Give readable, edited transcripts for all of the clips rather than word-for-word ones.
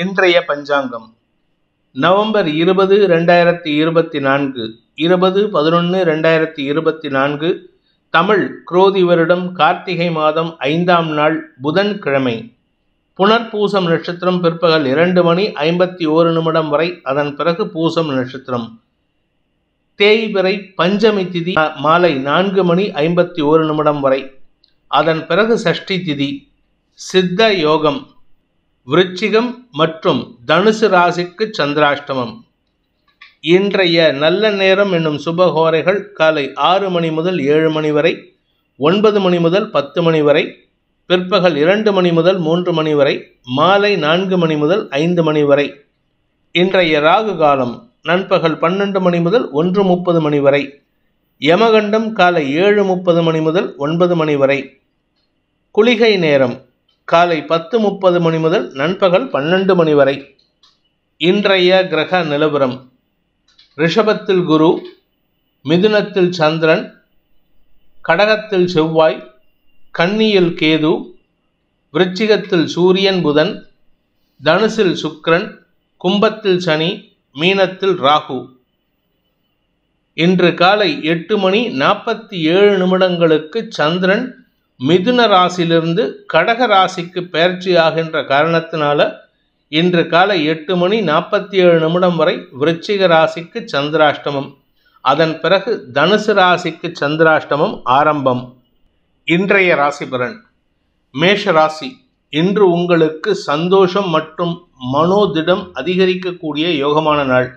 இன்றைய பஞ்சாங்கம் நவம்பர் 20, 2024 20/11/2024 தமிழ் குரோதி வருடம் கார்த்திகை மாதம் 5ஆம் நாள் புதன்கிழமை. புனர்பூசம் நட்சத்திரம் பிற்பகல் 2:51 வரை, அதன் பிறகு பூசம் நட்சத்திரம். தேய்பிறை பஞ்சமி திதி மாலை 4:51 வரை, அதன் பிறகு சஷ்டி திதி. சித்த யோகம் விருச்சிகம் மற்றும் தனுசு ராசிக்கு சந்திராஷ்டமம். இன்றைய நல்ல நேரம் என்னும் சுபகோரைகள் காலை 6 மணி முதல் 7 மணி வரை, 9 மணி முதல் 10 மணி வரை, பிற்பகல் 2 மணி முதல் 3 மணி வரை, மாலை 4 மணி முதல் 5 மணி வரை. இன்றைய ராகு காலம் நண்பகல் 12 மணி முதல் 1:30 மணி வரை. யமகண்டம் காலை 7:30 மணி முதல் 9 மணி வரை. குளிகை நேரம் காலை 10:30 மணி முதல் நண்பகல் 12 மணி வரை. இன்றைய கிரக நிலவரம்: ரிஷபத்தில் குரு, மிதுனத்தில் சந்திரன், கடகத்தில் செவ்வாய், கன்னியில் கேது, விருச்சிகத்தில் சூரியன் புதன், தனுசில் சுக்கிரன், கும்பத்தில் சனி, மீனத்தில் ராகு. இன்று காலை 8:47 சந்திரன் மிதுன ராசியிலிருந்து கடக ராசிக்கு பெயர்ச்சியாகின்ற காரணத்தினால இன்று காலை 8:47 வரை விருச்சிக ராசிக்கு சந்திராஷ்டமம். அதன் பிறகு தனுசு ராசிக்கு சந்திராஷ்டமம் ஆரம்பம். இன்றைய ராசி பலன்: மேஷ ராசி. இன்று உங்களுக்கு சந்தோஷம் மற்றும் மனோதிடம் அதிகரிக்கக்கூடிய யோகமான நாள்.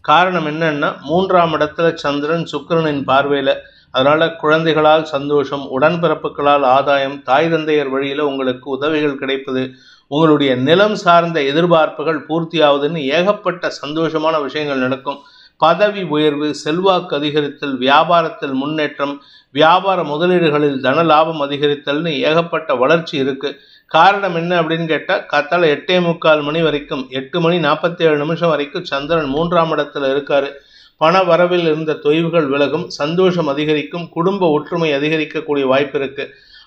காரணம் என்னன்னா, 3ஆம் இடத்துல சந்திரன் சுக்கிரனின் பார்வையில். அதனால் குழந்தைகளால் சந்தோஷம், உடன்பிறப்புகளால் ஆதாயம், தாய் தந்தையர் வழியில் உங்களுக்கு உதவிகள் கிடைப்பது, உங்களுடைய நிலம் சார்ந்த எதிர்பார்ப்புகள் பூர்த்தியாவதுன்னு ஏகப்பட்ட சந்தோஷமான விஷயங்கள் நடக்கும். பதவி உயர்வு, செல்வாக்கு அதிகரித்தல், வியாபாரத்தில் முன்னேற்றம், வியாபார முதலீடுகளில் தன லாபம் அதிகரித்தல்னு ஏகப்பட்ட வளர்ச்சி இருக்குது. காரணம் என்ன அப்படின்னு கேட்டால், காத்தால 8:45 மணி வரைக்கும் 8:47 வரைக்கும் சந்திரன் 3ஆம் இடத்துல இருக்காரு. பண வரவில் இருந்த தொய்வுகள் விலகும், சந்தோஷம் அதிகரிக்கும், குடும்ப ஒற்றுமை அதிகரிக்கக்கூடிய வாய்ப்பு இருக்கு.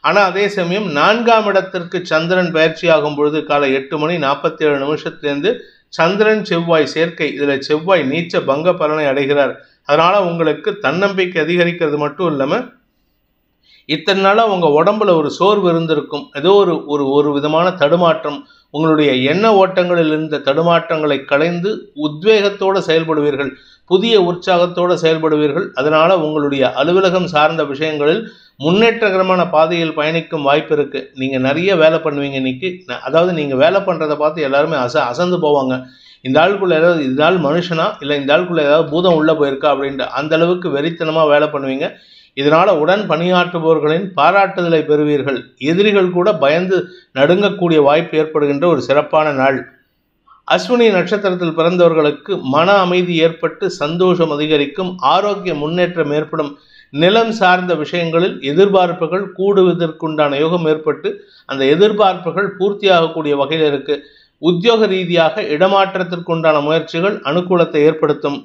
ஆனால் அதே சமயம் 4ஆம் இடத்திற்கு சந்திரன் பயிற்சியாகும் பொழுது காலை 8:47 சந்திரன் செவ்வாய் சேர்க்கை. இதில் செவ்வாய் நீச்ச பங்க பலனை அடைகிறார். அதனால உங்களுக்கு தன்னம்பிக்கை அதிகரிக்கிறது மட்டும் இல்லாமல், இத்தனை நாளாக உங்கள் உடம்புல ஒரு சோர்வு இருந்திருக்கும், ஏதோ ஒரு விதமான தடுமாற்றம், உங்களுடைய எண்ண ஓட்டங்களில் இருந்த தடுமாற்றங்களை களைந்து உத்வேகத்தோடு செயல்படுவீர்கள், புதிய உற்சாகத்தோடு செயல்படுவீர்கள். அதனால் உங்களுடைய அலுவலகம் சார்ந்த விஷயங்களில் முன்னேற்றகரமான பாதையில் பயணிக்கும் வாய்ப்பு இருக்குது. நீங்கள் நிறைய வேலை பண்ணுவீங்க இன்னைக்கு. அதாவது நீங்கள் வேலை பண்ணுறதை பார்த்து எல்லாருமே அசந்து போவாங்க. இந்த ஆளுக்குள்ளே ஏதாவது, இந்த ஆள் மனுஷனா இல்லை இந்த ஆளுக்குள்ளே ஏதாவது பூதம் உள்ளே போயிருக்கா அப்படின்ட்டு அந்த அளவுக்கு வெறித்தனமாக வேலை பண்ணுவீங்க. இதனால் உடன் பணியாற்றுபவர்களின் பாராட்டுதலை பெறுவீர்கள். எதிரிகள் கூட பயந்து நடுங்கக்கூடிய வாய்ப்பு ஏற்படுகின்ற ஒரு சிறப்பான நாள். அஸ்வினி நட்சத்திரத்தில் பிறந்தவர்களுக்கு மன அமைதி ஏற்பட்டு சந்தோஷம் அதிகரிக்கும், ஆரோக்கிய முன்னேற்றம் ஏற்படும். நிலம் சார்ந்த விஷயங்களில் எதிர்பார்ப்புகள் கூடுவதற்குண்டான யோகம் ஏற்பட்டு அந்த எதிர்பார்ப்புகள் பூர்த்தியாகக்கூடிய வகையில் இருக்கு. உத்தியோக ரீதியாக இடமாற்றத்திற்குண்டான முயற்சிகள் அனுகூலத்தை ஏற்படுத்தும்.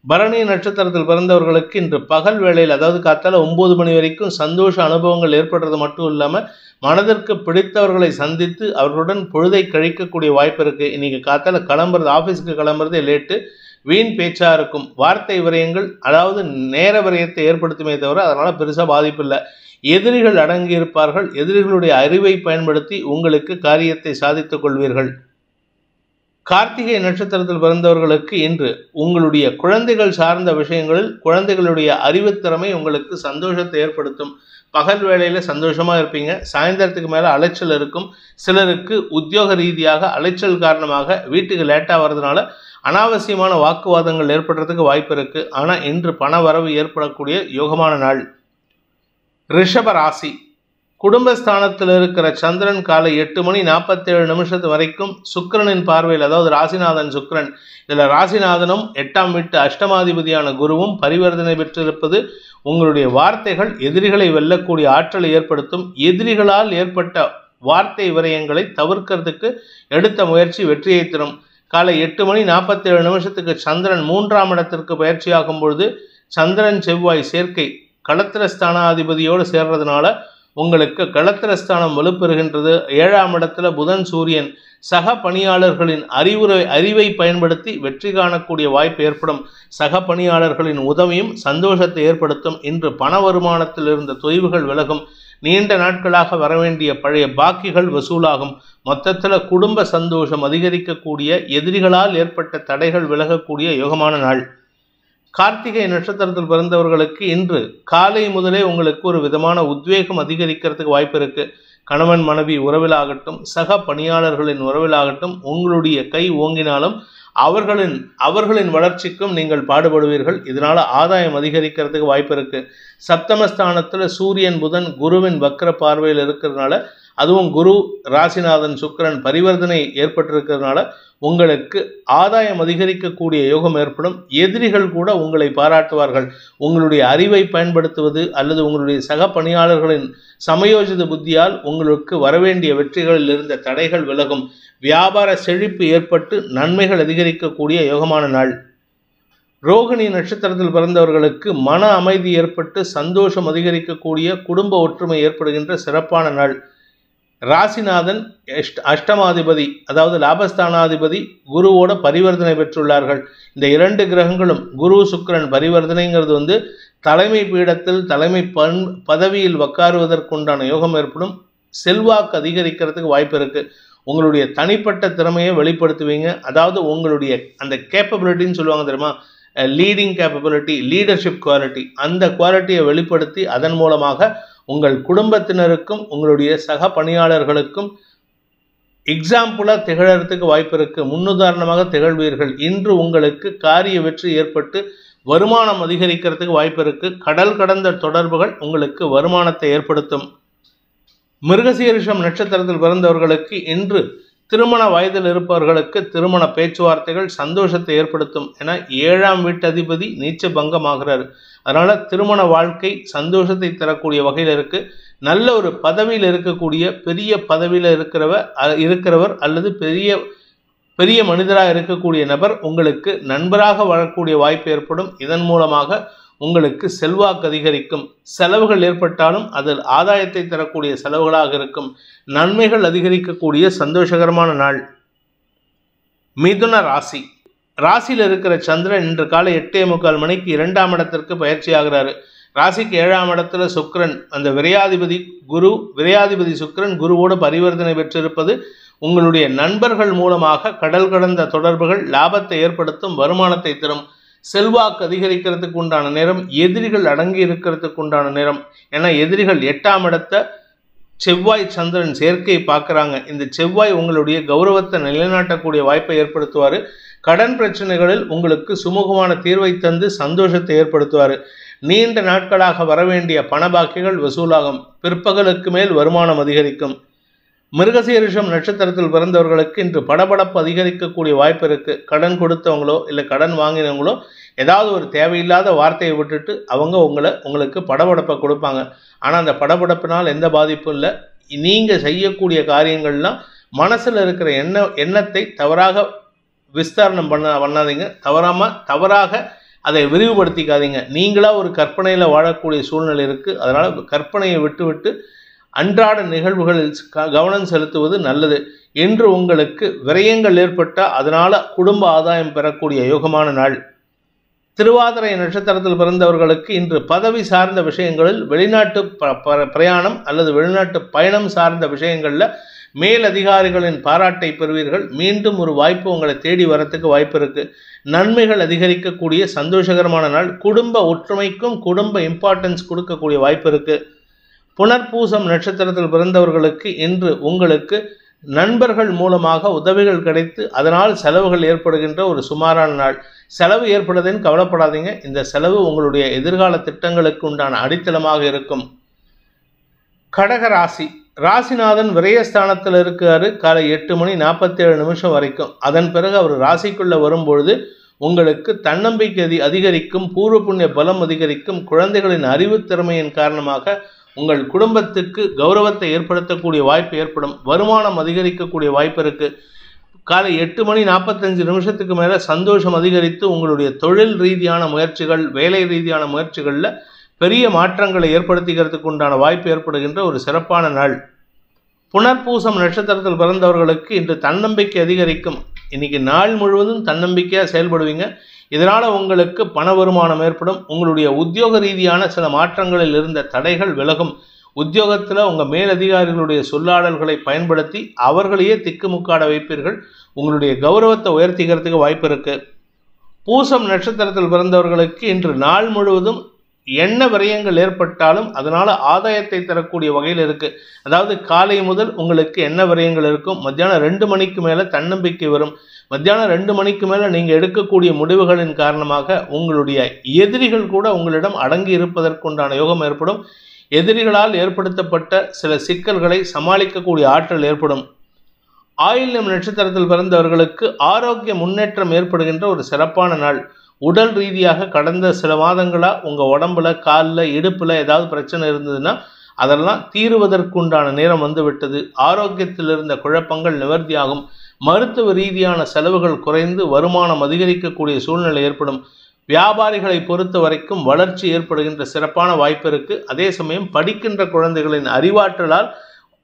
பரணி நட்சத்திரத்தில் பிறந்தவர்களுக்கு இன்று பகல் வேளையில், அதாவது காத்தால 9 மணி வரைக்கும் சந்தோஷ அனுபவங்கள் ஏற்படுறது மட்டும் இல்லாமல் மனதிற்கு பிடித்தவர்களை சந்தித்து அவர்களுடன் பொழுதை கழிக்கக்கூடிய வாய்ப்பு இருக்குது. இன்றைக்கி காத்தால ஆஃபீஸுக்கு கிளம்புறதே லேட்டு, வீண் பேச்சாக இருக்கும். வார்த்தை விரயங்கள், அதாவது நேர விரயத்தை ஏற்படுத்துமே தவிர அதனால் பெருசாக பாதிப்பு இல்லை. எதிரிகள் அடங்கியிருப்பார்கள். எதிரிகளுடைய அறிவை பயன்படுத்தி உங்களுக்கு காரியத்தை சாதித்துக் கொள்வீர்கள். கார்த்திகை நட்சத்திரத்தில் பிறந்தவர்களுக்கு இன்று உங்களுடைய குழந்தைகள் சார்ந்த விஷயங்களில் குழந்தைகளுடைய அறிவுத்திறமை உங்களுக்கு சந்தோஷத்தை ஏற்படுத்தும். பகல் வேளையில் சந்தோஷமாக இருப்பீங்க. சாயந்தரத்துக்கு மேலே அலைச்சல் இருக்கும். சிலருக்கு உத்தியோக ரீதியாக அலைச்சல் காரணமாக வீட்டுக்கு லேட்டாக வர்றதுனால அனாவசியமான வாக்குவாதங்கள் ஏற்படுறதுக்கு வாய்ப்பு இருக்குது. ஆனால் இன்று பண வரவு ஏற்படக்கூடிய யோகமான நாள். ரிஷப ராசி. குடும்பஸ்தானத்தில் இருக்கிற சந்திரன் காலை 8:47 வரைக்கும் சுக்கிரனின் பார்வையில், அதாவது ராசிநாதன் சுக்கிரன், இதில் ராசிநாதனும் 8ஆம் வீட்டு அஷ்டமாதிபதியான குருவும் பரிவர்த்தனை பெற்றிருப்பது உங்களுடைய வார்த்தைகள் எதிரிகளை வெல்லக்கூடிய ஆற்றலை ஏற்படுத்தும். எதிரிகளால் ஏற்பட்ட வார்த்தை விரயங்களை தவிர்க்கிறதுக்கு எடுத்த முயற்சி வெற்றியை தரும். காலை 8:47 சந்திரன் 3ஆம் இடத்திற்கு பயிற்சியாகும் பொழுது சந்திரன் செவ்வாய் சேர்க்கை களத்திர ஸ்தானாதிபதியோடு சேர்றதுனால உங்களுக்கு களத்திரஸ்தானம் வலுப்பெறுகின்றது. 7ஆம் இடத்துல புதன் சூரியன் சக பணியாளர்களின் அறிவை பயன்படுத்தி வெற்றி காணக்கூடிய வாய்ப்பு ஏற்படும். சக பணியாளர்களின் உதவியும் சந்தோஷத்தை ஏற்படுத்தும். இன்று பண வருமானத்தில் இருந்த தொய்வுகள் விலகும். நீண்ட நாட்களாக வரவேண்டிய பழைய பாக்கிகள் வசூலாகும். மொத்தத்தில் குடும்ப சந்தோஷம் அதிகரிக்கக்கூடிய, எதிரிகளால் ஏற்பட்ட தடைகள் விலகக்கூடிய யோகமான நாள். கார்த்திகை நட்சத்திரத்தில் பிறந்தவர்களுக்கு இன்று காலை முதலே உங்களுக்கு ஒரு விதமான உத்வேகம் அதிகரிக்கிறதுக்கு வாய்ப்பு இருக்கு. கணவன் மனைவி உறவிலாகட்டும், சக பணியாளர்களின் உறவிலாகட்டும், உங்களுடைய கை ஓங்கினாலும் அவர்களின் வளர்ச்சிக்கும் நீங்கள் பாடுபடுவீர்கள். இதனால ஆதாயம் அதிகரிக்கிறதுக்கு வாய்ப்பு இருக்கு. சப்தமஸ்தானத்தில் சூரியன் புதன் குருவின் வக்ர பார்வையில் இருக்கிறதுனால, அதுவும் குரு ராசிநாதன் சுக்கிரன் பரிவர்த்தனை ஏற்பட்டிருக்கிறதுனால உங்களுக்கு ஆதாயம் அதிகரிக்கக்கூடிய யோகம் ஏற்படும். எதிரிகள் கூட உங்களை பாராட்டுவார்கள். உங்களுடைய அறிவை பயன்படுத்துவது அல்லது உங்களுடைய சக பணியாளர்களின் சமயோஜித புத்தியால் உங்களுக்கு வரவேண்டிய வெற்றிகளில் இருந்த தடைகள் விலகும். வியாபார செழிப்பு ஏற்பட்டு நன்மைகள் அதிகரிக்கக்கூடிய யோகமான நாள். ரோகிணி நட்சத்திரத்தில் பிறந்தவர்களுக்கு மன அமைதி ஏற்பட்டு சந்தோஷம் அதிகரிக்கக்கூடிய, குடும்ப ஒற்றுமை ஏற்படுகின்ற சிறப்பான நாள். ராசிநாதன் அஷ்டமாதிபதி, அதாவது லாபஸ்தானாதிபதி குருவோட பரிவர்த்தனை பெற்றுள்ளார்கள். இந்த 2 கிரகங்களும் குரு சுக்கிரன் பரிவர்த்தனைங்கிறது தலைமை பீடத்தில் தலைமை பதவியில் உட்காருவதற்குண்டான யோகம் ஏற்படும். செல்வாக்கு அதிகரிக்கிறதுக்கு வாய்ப்பு இருக்கு. உங்களுடைய தனிப்பட்ட திறமையை வெளிப்படுத்துவீங்க. அதாவது உங்களுடைய அந்த கேப்பபிலிட்டின்னு சொல்லுவாங்க தெரியுமா, லீடிங் கேப்பபிலிட்டி, லீடர்ஷிப் குவாலிட்டி, அந்த குவாலிட்டியை வெளிப்படுத்தி அதன் மூலமாக உங்கள் குடும்பத்தினருக்கும் உங்களுடைய சக பணியாளர்களுக்கும் எக்ஸாம்பிளாக திகழறதுக்கு வாய்ப்பு இருக்கு. முன்னுதாரணமாக திகழ்வீர்கள். இன்று உங்களுக்கு காரிய வெற்றி ஏற்பட்டு வருமானம் அதிகரிக்கிறதுக்கு வாய்ப்பு இருக்கு. கடல் கடந்த தொடர்புகள் உங்களுக்கு வருமானத்தை ஏற்படுத்தும். மிருகசீரிஷம் நட்சத்திரத்தில் பிறந்தவர்களுக்கு இன்று திருமண வயதில் இருப்பவர்களுக்கு திருமண பேச்சுவார்த்தைகள் சந்தோஷத்தை ஏற்படுத்தும். ஏன்னா 7ஆம் வீட்டு அதிபதி நீச்ச பங்கமாகிறார். அதனால திருமண வாழ்க்கை சந்தோஷத்தை தரக்கூடிய வகையில் இருக்கு. நல்ல ஒரு பதவியில் இருக்கக்கூடிய, பெரிய பதவியில் இருக்கிறவர் அல்லது பெரிய மனிதராக இருக்கக்கூடிய நபர் உங்களுக்கு நண்பராக வரக்கூடிய வாய்ப்பு ஏற்படும். இதன் மூலமாக உங்களுக்கு செல்வாக்கு அதிகரிக்கும். செலவுகள் ஏற்பட்டாலும் அதில் ஆதாயத்தை தரக்கூடிய செலவுகளாக இருக்கும். நன்மைகள் அதிகரிக்கக்கூடிய சந்தோஷகரமான நாள். மிதுன ராசி. ராசியில் இருக்கிற சந்திரன் இன்று காலை 8:45 மணிக்கு 2ஆம் இடத்திற்கு பயிற்சி ஆகிறாரு. ராசிக்கு 7ஆம் இடத்துல சுக்கிரன், அந்த விரையாதிபதி சுக்கிரன் குருவோடு பரிவர்த்தனை பெற்றிருப்பது உங்களுடைய நண்பர்கள் மூலமாக கடல் கடந்த தொடர்புகள் லாபத்தை ஏற்படுத்தும், வருமானத்தை தரும். செல்வாக்கு அதிகரிக்கிறதுக்கு உண்டான நேரம், எதிரிகள் அடங்கி இருக்கிறதுக்கு உண்டான நேரம். ஏன்னா எதிரிகள் 8ஆம் இடத்தை செவ்வாய் சந்திரன் சேர்க்கை பார்க்குறாங்க. இந்த செவ்வாய் உங்களுடைய கௌரவத்தை நிலைநாட்டக்கூடிய வாய்ப்பை ஏற்படுத்துவார். கடன் பிரச்சனைகளில் உங்களுக்கு சுமூகமான தீர்வை தந்து சந்தோஷத்தை ஏற்படுத்துவார். நீண்ட நாட்களாக வரவேண்டிய பணபாக்கிகள் வசூலாகும். பிற்பகலுக்கு மேல் வருமானம் அதிகரிக்கும். மிருகசீரிஷம் நட்சத்திரத்தில் பிறந்தவர்களுக்கு இன்று படபடப்பு அதிகரிக்கக்கூடிய வாய்ப்பு இருக்கு. கடன் கொடுத்தவங்களோ இல்லை கடன் வாங்கினவங்களோ ஏதாவது ஒரு தேவையில்லாத வார்த்தையை விட்டுட்டு அவங்க உங்களுக்கு படபடப்பை கொடுப்பாங்க. ஆனால் அந்த படபடப்பினால் எந்த பாதிப்பும் இல்லை. நீங்கள் செய்யக்கூடிய காரியங்கள்லாம் மனசில் இருக்கிற எண்ணத்தை தவறாக விஸ்தாரணம் பண்ணாதீங்க. தவறாக அதை விரிவுபடுத்திக்காதீங்க. நீங்களாக ஒரு கற்பனையில் வாழக்கூடிய சூழ்நிலை இருக்குது. அதனால் கற்பனையை விட்டு அன்றாட நிகழ்வுகளில் கவனம் செலுத்துவது நல்லது. இன்று உங்களுக்கு விரயங்கள் ஏற்பட்டால் அதனால் குடும்ப ஆதாயம் பெறக்கூடிய யோகமான நாள். திருவாதிரை நட்சத்திரத்தில் பிறந்தவர்களுக்கு இன்று பதவி சார்ந்த விஷயங்களில், வெளிநாட்டு பிரயாணம் அல்லது வெளிநாட்டு பயணம் சார்ந்த விஷயங்களில் மேலதிகாரிகளின் பாராட்டை பெறுவீர்கள். மீண்டும் ஒரு வாய்ப்பு உங்களை தேடி வரத்துக்கு வாய்ப்பு இருக்கு. நன்மைகள் அதிகரிக்கக்கூடிய சந்தோஷகரமான நாள். குடும்ப ஒற்றுமைக்கும் குடும்ப இம்பார்ட்டன்ஸ் கொடுக்கக்கூடிய வாய்ப்பு இருக்கு. புனர்பூசம் நட்சத்திரத்தில் பிறந்தவர்களுக்கு இன்று உங்களுக்கு நண்பர்கள் மூலமாக உதவிகள் கிடைத்து அதனால் செலவுகள் ஏற்படுகின்ற ஒரு சுமாரான நாள். செலவு ஏற்படுதுன்னு கவலைப்படாதீங்க. இந்த செலவு உங்களுடைய எதிர்கால திட்டங்களுக்கு உண்டான அடித்தளமாக இருக்கும். கடக ராசி. ராசிநாதன் விரயஸ்தானத்தில் இருக்காரு காலை 8:47 வரைக்கும். அதன் பிறகு அவர் ராசிக்குள்ளே வரும்பொழுது உங்களுக்கு தன்னம்பிக்கை அதிகரிக்கும், பூர்வ புண்ணிய பலம் அதிகரிக்கும். குழந்தைகளின் அறிவு திறமையின் காரணமாக உங்கள் குடும்பத்துக்கு கௌரவத்தை ஏற்படுத்தக்கூடிய வாய்ப்பு ஏற்படும். வருமானம் அதிகரிக்கக்கூடிய வாய்ப்பு இருக்கு. காலை 8:45 மேலே சந்தோஷம் அதிகரித்து உங்களுடைய தொழில் ரீதியான முயற்சிகள், வேலை ரீதியான முயற்சிகளில் பெரிய மாற்றங்களை ஏற்படுத்திக்கிறதுக்கு உண்டான வாய்ப்பு ஏற்படுகின்ற ஒரு சிறப்பான நாள். புனர்பூசம் நட்சத்திரத்தில் பிறந்தவர்களுக்கு இன்று தன்னம்பிக்கை அதிகரிக்கும். இன்னைக்கு நாள் முழுவதும் தன்னம்பிக்கையாக செயல்படுவீங்க. இதனால் உங்களுக்கு பண வருமானம் ஏற்படும். உங்களுடைய உத்தியோக ரீதியான சில மாற்றங்களில் இருந்த தடைகள் விலகும். உத்தியோகத்தில் உங்கள் மேலதிகாரிகளுடைய சொல்லாடல்களை பயன்படுத்தி அவர்களையே திக்குமுக்காட வைப்பீர்கள். உங்களுடைய கௌரவத்தை உயர்த்திக்கிறதுக்கு வாய்ப்பு இருக்குது. பூசம் நட்சத்திரத்தில் பிறந்தவர்களுக்கு இன்று நாள் முழுவதும் என்ன விரயங்கள் ஏற்பட்டாலும் அதனால் ஆதாயத்தை தரக்கூடிய வகையில் இருக்குது. அதாவது காலை முதல் உங்களுக்கு என்ன விரயங்கள் இருக்கும், மத்தியானம் 2 மணிக்கு மேலே தன்னம்பிக்கை வரும். மத்தியானம் 2 மணிக்கு மேலே நீங்கள் எடுக்கக்கூடிய முடிவுகளின் காரணமாக உங்களுடைய எதிரிகள் கூட உங்களிடம் அடங்கி இருப்பதற்குண்டான யோகம் ஏற்படும். எதிரிகளால் ஏற்படுத்தப்பட்ட சில சிக்கல்களை சமாளிக்கக்கூடிய ஆற்றல் ஏற்படும். ஆயில்யம் நட்சத்திரத்தில் பிறந்தவர்களுக்கு ஆரோக்கிய முன்னேற்றம் ஏற்படுகின்ற ஒரு சிறப்பான நாள். உடல் ரீதியாக கடந்த சில மாதங்களாக உங்கள் உடம்புல, காலில், இடுப்பில் ஏதாவது பிரச்சனை இருந்ததுன்னா அதெல்லாம் தீருவதற்குண்டான நேரம் வந்து விட்டது. ஆரோக்கியத்தில் இருந்த குழப்பங்கள் நிவர்த்தியாகும். மருத்துவ ரீதியான செலவுகள் குறைந்து வருமானம் அதிகரிக்கக்கூடிய சூழ்நிலை ஏற்படும். வியாபாரிகளை பொறுத்த வரைக்கும் வளர்ச்சி ஏற்படுகின்ற சிறப்பான வாய்ப்பு இருக்குது. அதே சமயம் படிக்கின்ற குழந்தைகளின் அறிவாற்றலால்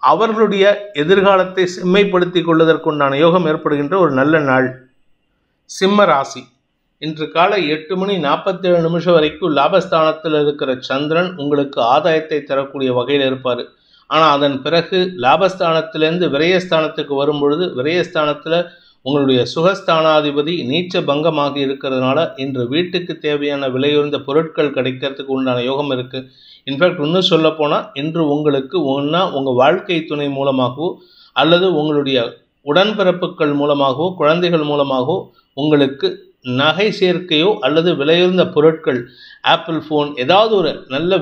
அவர்களுடைய எதிர்காலத்தை செம்மைப்படுத்தி கொள்வதற்குண்டான யோகம் ஏற்படுகின்ற ஒரு நல்ல நாள். சிம்ம ராசி. இன்று காலை 8:47 வரைக்கும் லாபஸ்தானத்தில் இருக்கிற சந்திரன் உங்களுக்கு ஆதாயத்தை தரக்கூடிய வகையில் இருப்பார். ஆனால் அதன் பிறகு லாபஸ்தானத்திலேருந்து விரயஸ்தானத்துக்கு வரும்பொழுது விரயஸ்தானத்தில் உங்களுடைய சுகஸ்தானாதிபதி நீச்ச பங்கமாக இருக்கிறதுனால இன்று வீட்டுக்கு தேவையான விலையுயர்ந்த பொருட்கள் கிடைக்கிறதுக்கு உண்டான யோகம் இருக்குது. இன்ஃபேக்ட் இன்னும் சொல்லப்போனால் இன்று உங்களுக்கு ஒன்றா உங்கள் வாழ்க்கை துணை மூலமாகவோ அல்லது உங்களுடைய உடன்பிறப்புகள் மூலமாகவோ குழந்தைகள் மூலமாகவோ உங்களுக்கு நகை சேர்க்கையோ அல்லது விலையுயர்ந்த பொருட்கள், ஆப்பிள் ஃபோன், ஏதாவது ஒரு நல்ல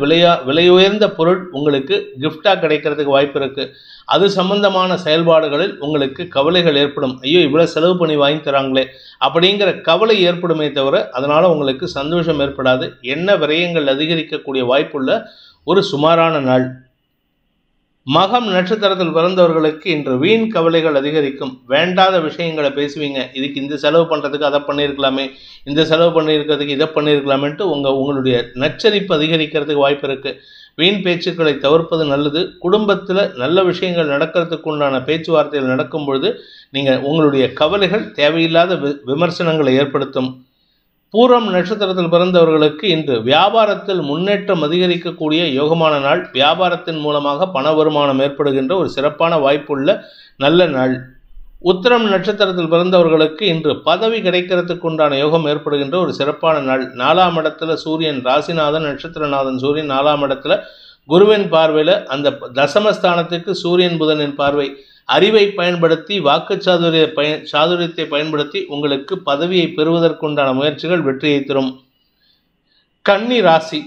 விலையுயர்ந்த பொருள் உங்களுக்கு கிஃப்டாக கிடைக்கிறதுக்கு வாய்ப்பு இருக்குது. அது சம்பந்தமான செயல்பாடுகளில் உங்களுக்கு கவலைகள் ஏற்படும். ஐயோ இவ்வளோ செலவு பண்ணி வாங்கி தராங்களே அப்படிங்கிற கவலை ஏற்படுமே தவிர அதனால் உங்களுக்கு சந்தோஷம் ஏற்படாது. என்ன விரயங்கள் அதிகரிக்கக்கூடிய வாய்ப்புள்ள ஒரு சுமாரான நாள். மகம் நட்சத்திரத்தில் பிறந்தவர்களுக்கு இன்று வீண் கவலைகள் அதிகரிக்கும். வேண்டாத விஷயங்களை பேசுவீங்க. இதுக்கு இந்த செலவு பண்ணுறதுக்கு அதை பண்ணியிருக்கலாமே, இந்த செலவு பண்ணியிருக்கிறதுக்கு இதை பண்ணியிருக்கலாமேன்ட்டு உங்களுடைய நச்சரிப்பு அதிகரிக்கிறதுக்கு வாய்ப்பு இருக்குது. வீண் பேச்சுக்களை தவிர்ப்பது நல்லது. குடும்பத்தில் நல்ல விஷயங்கள் நடக்கிறதுக்கு உண்டான பேச்சுவார்த்தைகள் நடக்கும் பொழுது நீங்கள் உங்களுடைய கவலைகள் தேவையில்லாத விமர்சனங்களை ஏற்படுத்தும். பூரம் நட்சத்திரத்தில் பிறந்தவர்களுக்கு இன்று வியாபாரத்தில் முன்னேற்றம் அதிகரிக்கக்கூடிய யோகமான நாள். வியாபாரத்தின் மூலமாக பண வருமானம் ஏற்படுகின்ற ஒரு சிறப்பான வாய்ப்புள்ள நல்ல நாள். உத்திரம் நட்சத்திரத்தில் பிறந்தவர்களுக்கு இன்று பதவி கிடைக்கிறதுக்கு உண்டான யோகம் ஏற்படுகின்ற ஒரு சிறப்பான நாள். 4ஆம் இடத்துல சூரியன், ராசிநாதன், நட்சத்திரநாதன் சூரியன் 4ஆம் இடத்துல குருவின் பார்வையில், அந்த தசமஸ்தானத்துக்கு சூரியன் புதனின் பார்வை. அறிவை பயன்படுத்தி வாக்கு சாதுரியத்தை பயன்படுத்தி உங்களுக்கு பதவியை பெறுவதற்குண்டான முயற்சிகள் வெற்றியை தரும். கன்னி ராசி.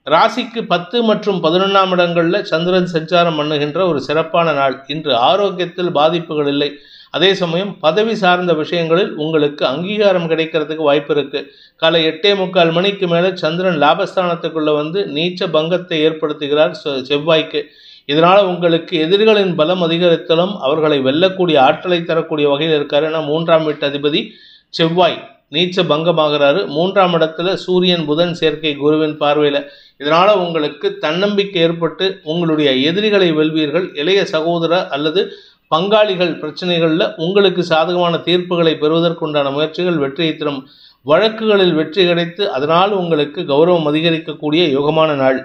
ராசிக்கு 10 மற்றும் 11ஆம் இடங்களில் சந்திரன் சஞ்சாரம் பண்ணுகின்ற ஒரு சிறப்பான நாள். இன்று ஆரோக்கியத்தில் பாதிப்புகள் இல்லை. அதே சமயம் பதவி சார்ந்த விஷயங்களில் உங்களுக்கு அங்கீகாரம் கிடைக்கிறதுக்கு வாய்ப்பு இருக்குது. காலை 8:45 மேலே சந்திரன் லாபஸ்தானத்துக்குள்ளே வந்து நீச்ச பங்கத்தை ஏற்படுத்துகிறார் செவ்வாய்க்கு. இதனால் உங்களுக்கு எதிரிகளின் பலம் அதிகரித்தாலும் அவர்களை வெல்லக்கூடிய ஆற்றலை தரக்கூடிய வகையில் இருக்கார். ஏன்னா 3ஆம் வீட்டு அதிபதி செவ்வாய் நீச்ச பங்கமாகிறாரு. 3ஆம் இடத்துல சூரியன் புதன் சேர்க்கை குருவின் பார்வையில். இதனால் உங்களுக்கு தன்னம்பிக்கை ஏற்பட்டு உங்களுடைய எதிரிகளை வெல்வீர்கள். இளைய சகோதர அல்லது பங்காளிகள் பிரச்சனைகளில் உங்களுக்கு சாதகமான தீர்ப்புகளை பெறுவதற்குண்டான முயற்சிகள் வெற்றியை தரும். வழக்குகளில் வெற்றி கிடைத்து அதனால் உங்களுக்கு கௌரவம் அதிகரிக்கக்கூடிய யோகமான நாள்.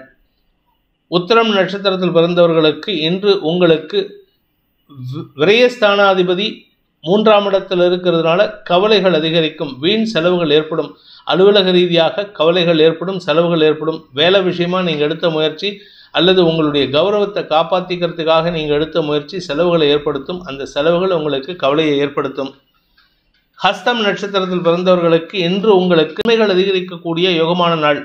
உத்திரம் நட்சத்திரத்தில் பிறந்தவர்களுக்கு இன்று உங்களுக்கு விரயஸ்தானாதிபதி 3ஆம் இடத்தில் இருக்கிறதுனால கவலைகள் அதிகரிக்கும். வீண் செலவுகள் ஏற்படும். அலுவலக ரீதியாக கவலைகள் ஏற்படும், செலவுகள் ஏற்படும். வேலை விஷயமா நீங்கள் எடுத்த முயற்சி அல்லது உங்களுடைய கௌரவத்தை காப்பாற்றிக்கிறதுக்காக நீங்கள் எடுத்த முயற்சி செலவுகளை ஏற்படுத்தும். அந்த செலவுகள் உங்களுக்கு கவலையை ஏற்படுத்தும். ஹஸ்தம் நட்சத்திரத்தில் பிறந்தவர்களுக்கு இன்று உங்களுக்கு நன்மைகள் அதிகரிக்கக்கூடிய யோகமான நாள்.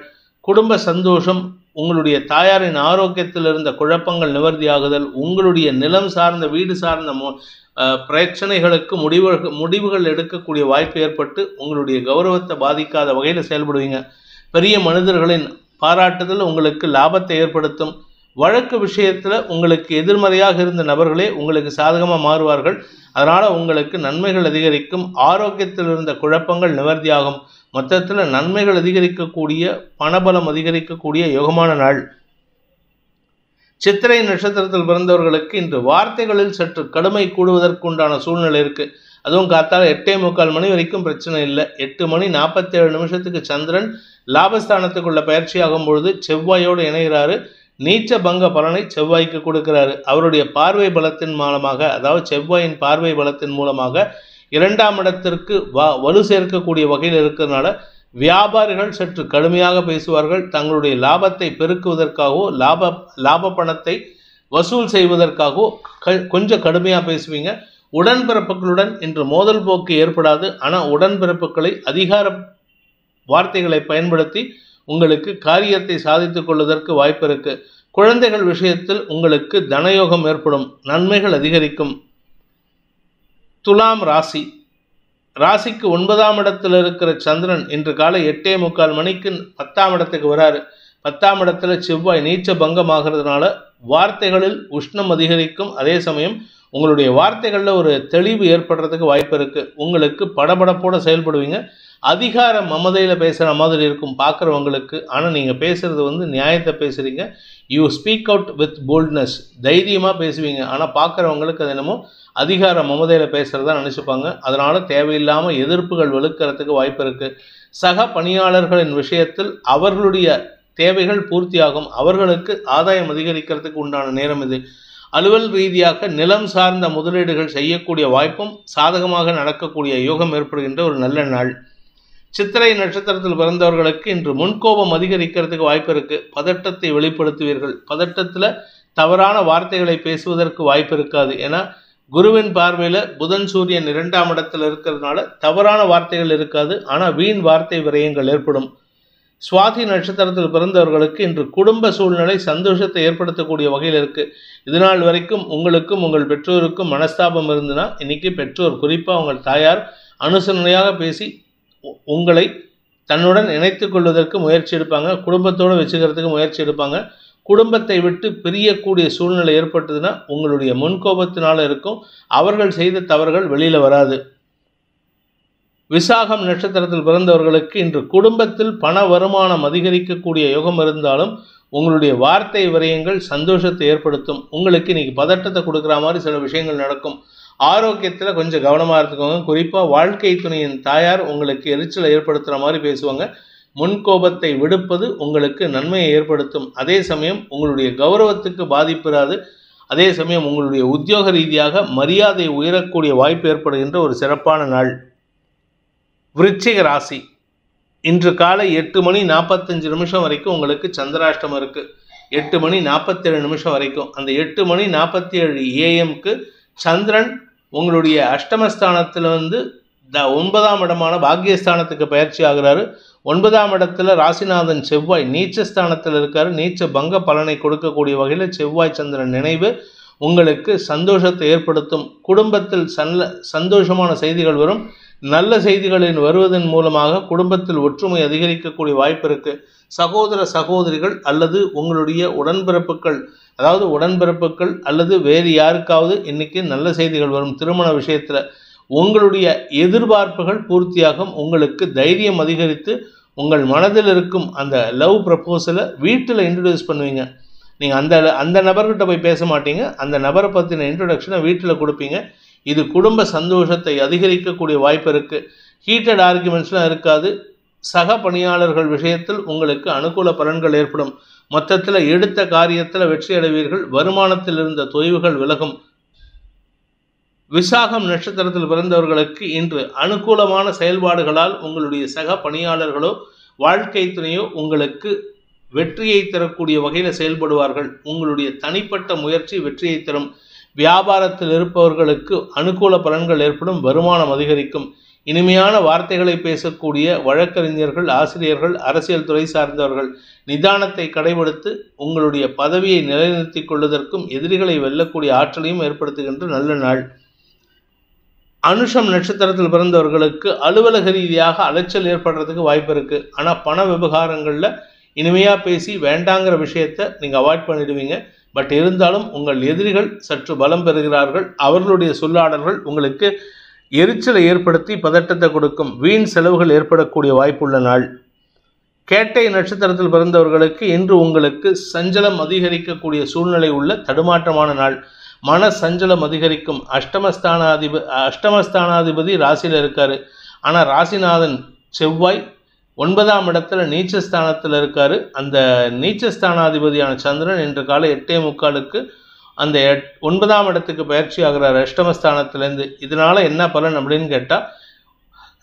குடும்ப சந்தோஷம், உங்களுடைய தாயாரின் ஆரோக்கியத்தில் இருந்த குழப்பங்கள் நிவர்த்தியாகுதல், உங்களுடைய நிலம் சார்ந்த வீடு சார்ந்த பிரச்சனைகளுக்கு முடிவுகள் எடுக்கக்கூடிய வாய்ப்பு ஏற்பட்டு உங்களுடைய கௌரவத்தை பாதிக்காத வகையில் செயல்படுவீங்க. பெரிய மனிதர்களின் பாராட்டுதல் உங்களுக்கு லாபத்தை ஏற்படுத்தும். வழக்கு விஷயத்தில் உங்களுக்கு எதிர்மறையாக இருந்த நபர்களே உங்களுக்கு சாதகமாக மாறுவார்கள். அதனால் உங்களுக்கு நன்மைகள் அதிகரிக்கும். ஆரோக்கியத்தில் இருந்த குழப்பங்கள் நிவர்த்தியாகும். மொத்தத்தில் நன்மைகள் அதிகரிக்கக்கூடிய, பணபலம் அதிகரிக்கக்கூடிய யோகமான நாள். சித்திரை நட்சத்திரத்தில் பிறந்தவர்களுக்கு இன்று வார்த்தைகளில் சற்று கடுமை கூடுவதற்குண்டான சூழ்நிலை இருக்குது. அதுவும் காத்தால 8:45 மணி வரைக்கும் பிரச்சனை இல்லை. 8:47 சந்திரன் லாபஸ்தானத்துக்குள்ள பயிற்சியாகும் பொழுது செவ்வாயோடு இணைகிறாரு. நீச்ச பங்க பலனை செவ்வாய்க்கு கொடுக்கிறாரு. அவருடைய பார்வை பலத்தின் மூலமாக, அதாவது செவ்வாயின் பார்வை பலத்தின் மூலமாக 2ஆம் இடத்திற்கு வலு சேர்க்கக்கூடிய வகையில் இருக்கிறதுனால வியாபாரிகள் சற்று கடுமையாக பேசுவார்கள். தங்களுடைய லாபத்தை பெருக்குவதற்காகவோ லாப பணத்தை வசூல் செய்வதற்காகவோ கொஞ்சம் கடுமையாக பேசுவீங்க. உடன்பிறப்புகளுடன் இன்று மோதல் போக்கு ஏற்படாது. ஆனால் உடன்பிறப்புகளை அதிகார வார்த்தைகளை பயன்படுத்தி உங்களுக்கு காரியத்தை சாதித்துக் கொள்வதற்கு வாய்ப்பு இருக்கு. குழந்தைகள் விஷயத்தில் உங்களுக்கு தனயோகம் ஏற்படும். நன்மைகள் அதிகரிக்கும். துலாம் ராசிக்கு 9ஆம் இடத்தில் இருக்கிற சந்திரன் இன்று காலை 8:45 மணிக்கு 10ஆம் இடத்துக்கு வராரு. 10ஆம் இடத்துல செவ்வாய் நீச்ச பங்கமாகிறதுனால வார்த்தைகளில் உஷ்ணம் அதிகரிக்கும். அதே சமயம் உங்களுடைய வார்த்தைகளில் ஒரு தெளிவு ஏற்படுறதுக்கு வாய்ப்பு இருக்குது. உங்களுக்கு படபடப்போடு செயல்படுவீங்க. அதிகார மமதையில் பேசுகிற மாதிரி இருக்கும் பார்க்குறவங்களுக்கு. ஆனால் நீங்கள் பேசுகிறது நியாயத்தை பேசுகிறீங்க. You speak out with boldness. தைரியமாக பேசுவீங்க. ஆனால் பார்க்குறவங்களுக்கு அது என்னமோ அதிகார மமதையில் பேசுகிறதா நினச்சிப்பாங்க. அதனால் தேவையில்லாமல் எதிர்ப்புகள் வலுக்கிறதுக்கு வாய்ப்பு இருக்குது. சக பணியாளர்களின் விஷயத்தில் அவர்களுடைய தேவைகள் பூர்த்தியாகும். அவர்களுக்கு ஆதாயம் அதிகரிக்கிறதுக்கு உண்டான நேரம் இது. அலுவல் ரீதியாக நிலம் சார்ந்த முதலீடுகள் செய்யக்கூடிய வாய்ப்பும் சாதகமாக நடக்கக்கூடிய யோகம் ஏற்படுகின்ற ஒரு நல்ல நாள். சித்திரை நட்சத்திரத்தில் பிறந்தவர்களுக்கு இன்று முன்கோபம் அதிகரிக்கிறதுக்கு வாய்ப்பு இருக்குது. பதட்டத்தை வெளிப்படுத்துவீர்கள். பதட்டத்தில் தவறான வார்த்தைகளை பேசுவதற்கு வாய்ப்பு இருக்காது. ஏன்னா குருவின் பார்வையில் புதன் சூரியன் 2ஆம் இடத்தில் இருக்கிறதுனால தவறான வார்த்தைகள் இருக்காது. ஆனால் வீண் வார்த்தை விரயங்கள் ஏற்படும். சுவாதி நட்சத்திரத்தில் பிறந்தவர்களுக்கு இன்று குடும்ப சூழ்நிலை சந்தோஷத்தை ஏற்படுத்தக்கூடிய வகையில் இருக்குது. இதுநாள் வரைக்கும் உங்களுக்கும் உங்கள் பெற்றோருக்கும் மனஸ்தாபம் இருந்துன்னா இன்றைக்கி பெற்றோர், குறிப்பாக உங்கள் தாயார் அனுசரணையாக பேசி உங்களை தன்னுடன் இணைத்து கொள்வதற்கு முயற்சி எடுப்பாங்க. குடும்பத்தோடு வச்சுக்கிறதுக்கு முயற்சி எடுப்பாங்க. குடும்பத்தை விட்டு பிரியக்கூடிய சூழ்நிலை ஏற்பட்டதுன்னா உங்களுடைய முன்கோபத்தினால இருக்கும். அவர்கள் செய்த தவறுகள் வெளியில் வராது. விசாகம் நட்சத்திரத்தில் பிறந்தவர்களுக்கு இன்று குடும்பத்தில் பண வருமானம் அதிகரிக்கக்கூடிய யோகம் இருந்தாலும் உங்களுடைய வார்த்தை விரயங்கள் சந்தோஷத்தை ஏற்படுத்தும். உங்களுக்கு இன்றைக்கி பதட்டத்தை கொடுக்குற மாதிரி சில விஷயங்கள் நடக்கும். ஆரோக்கியத்தில் கொஞ்சம் கவனமாக இருந்துக்கோங்க. குறிப்பாக வாழ்க்கை துணையின் தாயார் உங்களுக்கு எரிச்சலை ஏற்படுத்துகிற மாதிரி பேசுவாங்க. முன்கோபத்தை விடுப்பது உங்களுக்கு நன்மையை ஏற்படுத்தும். அதே சமயம் உங்களுடைய கௌரவத்துக்கு பாதிப்பிராது. அதே சமயம் உங்களுடைய உத்தியோக ரீதியாக மரியாதை உயரக்கூடிய வாய்ப்பு ஏற்படுகின்ற ஒரு சிறப்பான நாள். விருச்சிக ராசி இன்று காலை 8:45 வரைக்கும் உங்களுக்கு சந்திராஷ்டமம் இருக்குது. 8:47 வரைக்கும். அந்த 8:47 AM சந்திரன் உங்களுடைய அஷ்டமஸ்தானத்தில் 9ஆம் இடமான பாக்கியஸ்தானத்துக்கு பயிற்சி ஆகிறாரு. 9ஆம் இடத்துல ராசிநாதன் செவ்வாய் நீச்சஸ்தானத்தில் இருக்காரு. நீச்ச பங்க பலனை கொடுக்கக்கூடிய வகையில் செவ்வாய் சந்திரன் நினைவு உங்களுக்கு சந்தோஷத்தை ஏற்படுத்தும். குடும்பத்தில் சந்தோஷமான செய்திகள் வரும். நல்ல செய்திகளின் வருவதன் மூலமாக குடும்பத்தில் ஒற்றுமை அதிகரிக்கக்கூடிய வாய்ப்பு இருக்குது. சகோதர சகோதரிகள் அல்லது உங்களுடைய உடன்பிறப்புகள், அதாவது உடன்பிறப்புகள் அல்லது வேறு யாருக்காவது இன்றைக்கி நல்ல செய்திகள் வரும். திருமண விஷயத்தில் உங்களுடைய எதிர்பார்ப்புகள் பூர்த்தியாகும். உங்களுக்கு தைரியம் அதிகரித்து உங்கள் மனதில் இருக்கும் அந்த லவ் ப்ரப்போசலை வீட்டில் இன்ட்ரடியூஸ் பண்ணுவீங்க. நீங்கள் அந்த நபர்கிட்ட போய் பேச மாட்டீங்க. அந்த நபரை பற்றின இன்ட்ரடக்ஷனை வீட்டில் கொடுப்பீங்க. இது குடும்ப சந்தோஷத்தை அதிகரிக்கக்கூடிய வாய்ப்பு இருக்குது. ஹீட்டட் ஆர்குமெண்ட்ஸ்லாம் இருக்காது. சக பணியாளர்கள் விஷயத்தில் உங்களுக்கு அனுகூல பலன்கள் ஏற்படும். மொத்தத்தில் எடுத்த காரியத்தில் வெற்றி அடைவீர்கள். வருமானத்தில் இருந்த தொய்வுகள் விலகும். விசாகம் நட்சத்திரத்தில் பிறந்தவர்களுக்கு இன்று அனுகூலமான செயல்பாடுகளால் உங்களுடைய சக பணியாளர்களோ வாழ்க்கை துணையோ உங்களுக்கு வெற்றியை தரக்கூடிய வகையில் செயல்படுவார்கள். உங்களுடைய தனிப்பட்ட முயற்சி வெற்றியை தரும். வியாபாரத்தில் இருப்பவர்களுக்கு அனுகூல பலன்கள் ஏற்படும். வருமானம் அதிகரிக்கும். இனிமையான வார்த்தைகளை பேசக்கூடிய வழக்கறிஞர்கள், ஆசிரியர்கள், அரசியல் துறை சார்ந்தவர்கள் நிதானத்தை கடைபிடித்து உங்களுடைய பதவியை நிலைநிறுத்தி கொள்வதற்கும் எதிரிகளை வெல்லக்கூடிய ஆற்றலையும் ஏற்படுத்துகின்ற நல்ல நாள். அனுஷம் நட்சத்திரத்தில் பிறந்தவர்களுக்கு அலுவலக ரீதியாக அலைச்சல் ஏற்படுறதுக்கு வாய்ப்பு இருக்குது. ஆனால் பண விவகாரங்களில் இனிமையாக பேசி வேண்டாங்கிற விஷயத்தை நீங்கள் அவாய்ட் பண்ணிடுவீங்க. பட் இருந்தாலும் உங்கள் எதிரிகள் சற்று பலம் பெறுகிறார்கள். அவர்களுடைய சொல்லாடல்கள் உங்களுக்கு எரிச்சலை ஏற்படுத்தி பதட்டத்தை கொடுக்கும். வீண் செலவுகள் ஏற்படக்கூடிய வாய்ப்புள்ள நாள். கேட்டை நட்சத்திரத்தில் பிறந்தவர்களுக்கு இன்று உங்களுக்கு சஞ்சலம் அதிகரிக்கக்கூடிய சூழ்நிலை உள்ள தடுமாற்றமான நாள். மன சஞ்சலம் அதிகரிக்கும். அஷ்டமஸ்தானாதிபதி ராசியில் இருக்காரு. ஆனால் ராசிநாதன் செவ்வாய் 9ஆம் இடத்துல நீச்சஸ்தானத்தில் இருக்காரு. அந்த நீச்சஸ்தானாதிபதியான சந்திரன் இன்று காலை 8:45 அந்த 9ஆம் இடத்துக்கு பயிற்சி ஆகிறார் அஷ்டமஸ்தானத்திலேருந்து. இதனால என்ன பலன் அப்படின்னு கேட்டால்,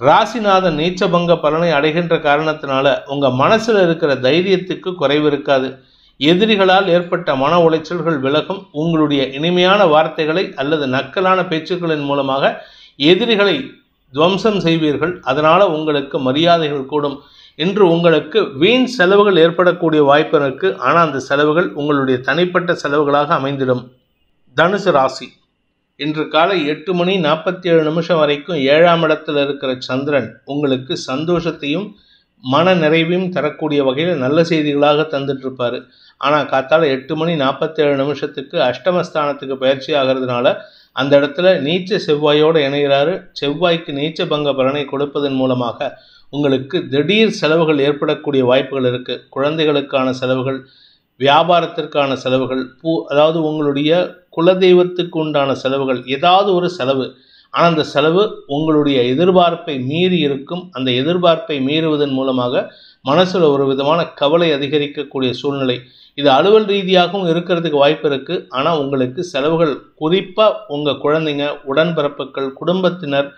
ராசிநாதன் நீச்சபங்க பலனை அடைகின்ற காரணத்தினால உங்கள் மனசில் இருக்கிற தைரியத்துக்கு குறைவு இருக்காது. எதிரிகளால் ஏற்பட்ட மன உளைச்சல்கள் விலகும். உங்களுடைய இனிமையான வார்த்தைகளை அல்லது நக்கலான பேச்சுக்களின் மூலமாக எதிரிகளை துவம்சம் செய்வீர்கள். அதனால் உங்களுக்கு மரியாதைகள் கூடும். இன்று உங்களுக்கு வீண் செலவுகள் ஏற்படக்கூடிய வாய்ப்பு இருக்குது. ஆனால் அந்த செலவுகள் உங்களுடைய தனிப்பட்ட செலவுகளாக அமைந்திடும். தனுசு ராசி இன்று காலை 8:47 வரைக்கும் 7ஆம் இடத்தில் இருக்கிற சந்திரன் உங்களுக்கு சந்தோஷத்தையும் மன நிறைவையும் தரக்கூடிய வகையில் நல்ல செய்திகளாக தந்துட்டுருப்பார். ஆனால் காத்தால 8:47 அஷ்டமஸ்தானத்துக்கு பயிற்சி ஆகிறதுனால அந்த இடத்துல நீச்ச செவ்வாயோடு இணைகிறாரு. செவ்வாய்க்கு நீச்ச பங்க பலனை கொடுப்பதன் மூலமாக உங்களுக்கு திடீர் செலவுகள் ஏற்படக்கூடிய வாய்ப்புகள் இருக்குது. குழந்தைகளுக்கான செலவுகள், வியாபாரத்திற்கான செலவுகள், அதாவது உங்களுடைய குலதெய்வத்துக்கு உண்டான செலவுகள், ஏதாவது ஒரு செலவு. ஆனால் அந்த செலவு உங்களுடைய எதிர்பார்ப்பை மீறி இருக்கும். அந்த எதிர்பார்ப்பை மீறுவதன் மூலமாக மனசில் ஒரு விதமான கவலை அதிகரிக்கக்கூடிய சூழ்நிலை. இது அலுவல் ரீதியாகவும் இருக்கிறதுக்கு வாய்ப்பு இருக்குது. ஆனால் உங்களுக்கு செலவுகள் குறிப்பாக உங்கள் குழந்தைங்க, உடன்பிறப்புகள், குடும்பத்தினர்